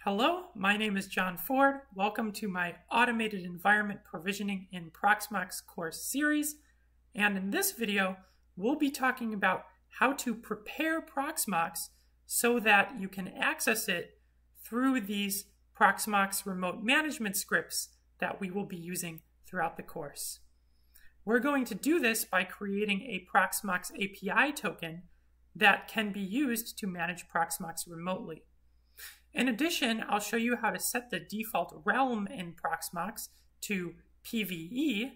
Hello, my name is John Ford. Welcome to my Automated Environment Provisioning in Proxmox course series. And in this video, we'll be talking about how to prepare Proxmox so that you can access it through these Proxmox remote management scripts that we will be using throughout the course. We're going to do this by creating a Proxmox API token that can be used to manage Proxmox remotely. In addition, I'll show you how to set the default realm in Proxmox to PVE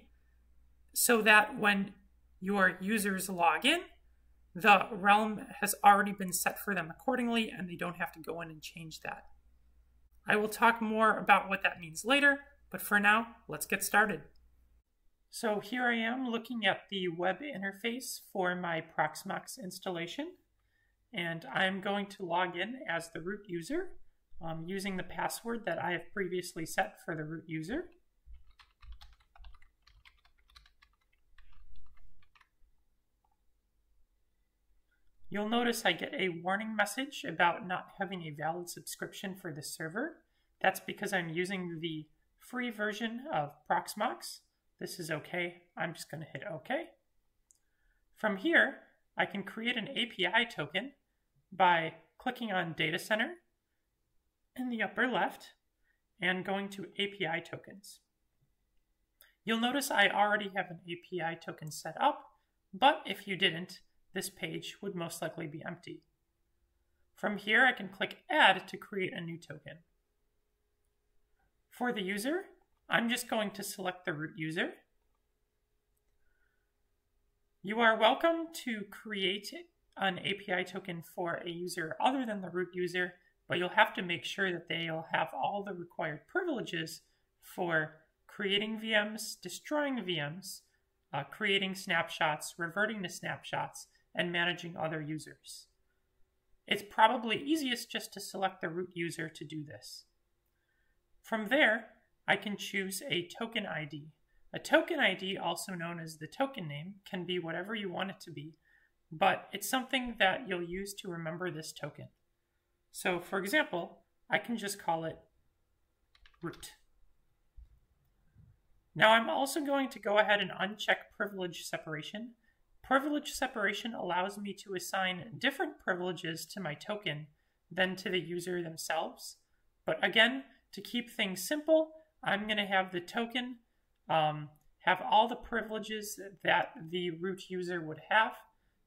so that when your users log in, the realm has already been set for them accordingly and they don't have to go in and change that. I will talk more about what that means later, but for now, let's get started. So here I am looking at the web interface for my Proxmox installation, and I'm going to log in as the root user using the password that I have previously set for the root user. You'll notice I get a warning message about not having a valid subscription for the server. That's because I'm using the free version of Proxmox. This is okay. I'm just going to hit OK. From here, I can create an API token by clicking on Data Center in the upper left and going to API tokens. You'll notice I already have an API token set up, but if you didn't, this page would most likely be empty. From here, I can click Add to create a new token. For the user, I'm just going to select the root user. You are welcome to create an API token for a user other than the root user, but you'll have to make sure that they'll have all the required privileges for creating VMs, destroying VMs, creating snapshots, reverting to snapshots, and managing other users. It's probably easiest just to select the root user to do this. From there, I can choose a token ID. A token ID, also known as the token name, can be whatever you want it to be, but it's something that you'll use to remember this token. So, for example, I can just call it root. Now I'm also going to go ahead and uncheck privilege separation. Privilege separation allows me to assign different privileges to my token than to the user themselves. But again, to keep things simple, I'm going to have the token have all the privileges that the root user would have,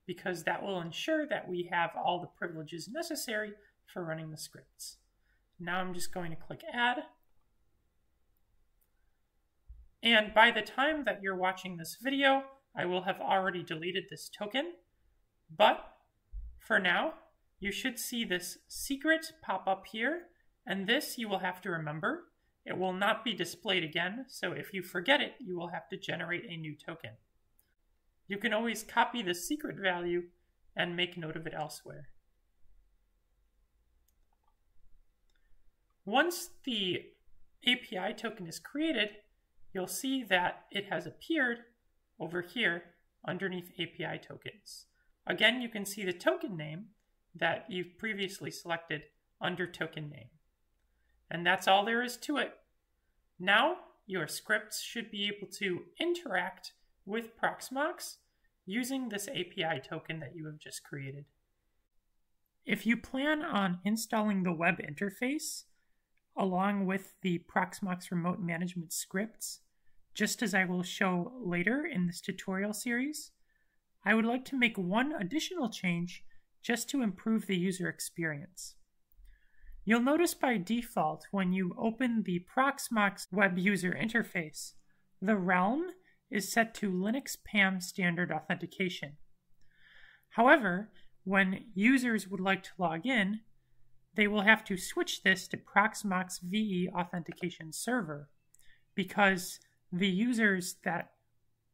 because that will ensure that we have all the privileges necessary for running the scripts. Now I'm just going to click Add. And by the time that you're watching this video, I will have already deleted this token. But for now, you should see this secret pop up here, and this you will have to remember. It will not be displayed again, so if you forget it, you will have to generate a new token. You can always copy the secret value and make note of it elsewhere. Once the API token is created, you'll see that it has appeared over here underneath API tokens. Again, you can see the token name that you've previously selected under token name. And that's all there is to it. Now, your scripts should be able to interact with Proxmox using this API token that you have just created. If you plan on installing the web interface along with the Proxmox remote management scripts, just as I will show later in this tutorial series, I would like to make one additional change just to improve the user experience. You'll notice by default when you open the Proxmox web user interface, the realm is set to Linux PAM standard authentication. However, when users would like to log in, they will have to switch this to Proxmox VE authentication server, because the users that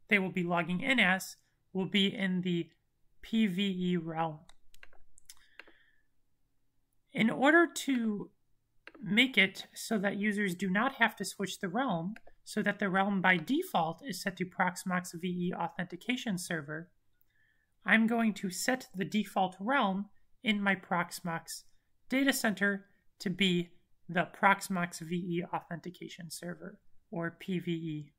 they will be logging in as will be in the PVE realm. In order to make it so that users do not have to switch the realm, so that the realm by default is set to Proxmox VE authentication server, I'm going to set the default realm in my Proxmox data center to be the Proxmox VE authentication server, or PVE.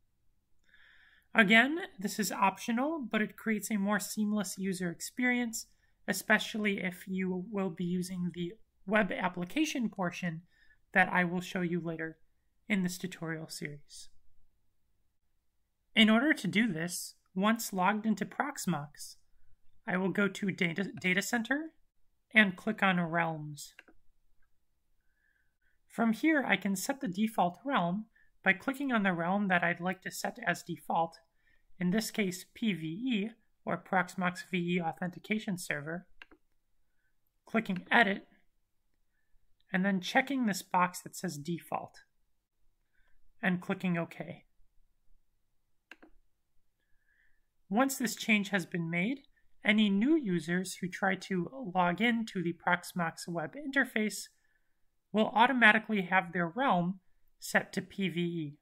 Again, this is optional, but it creates a more seamless user experience, especially if you will be using the web application portion that I will show you later in this tutorial series. In order to do this, once logged into Proxmox, I will go to Data Center and click on Realms. From here, I can set the default realm by clicking on the realm that I'd like to set as default, in this case PVE, or Proxmox VE Authentication Server, clicking Edit, and then checking this box that says Default, and clicking OK. Once this change has been made, any new users who try to log in to the Proxmox web interface will automatically have their realm set to PVE.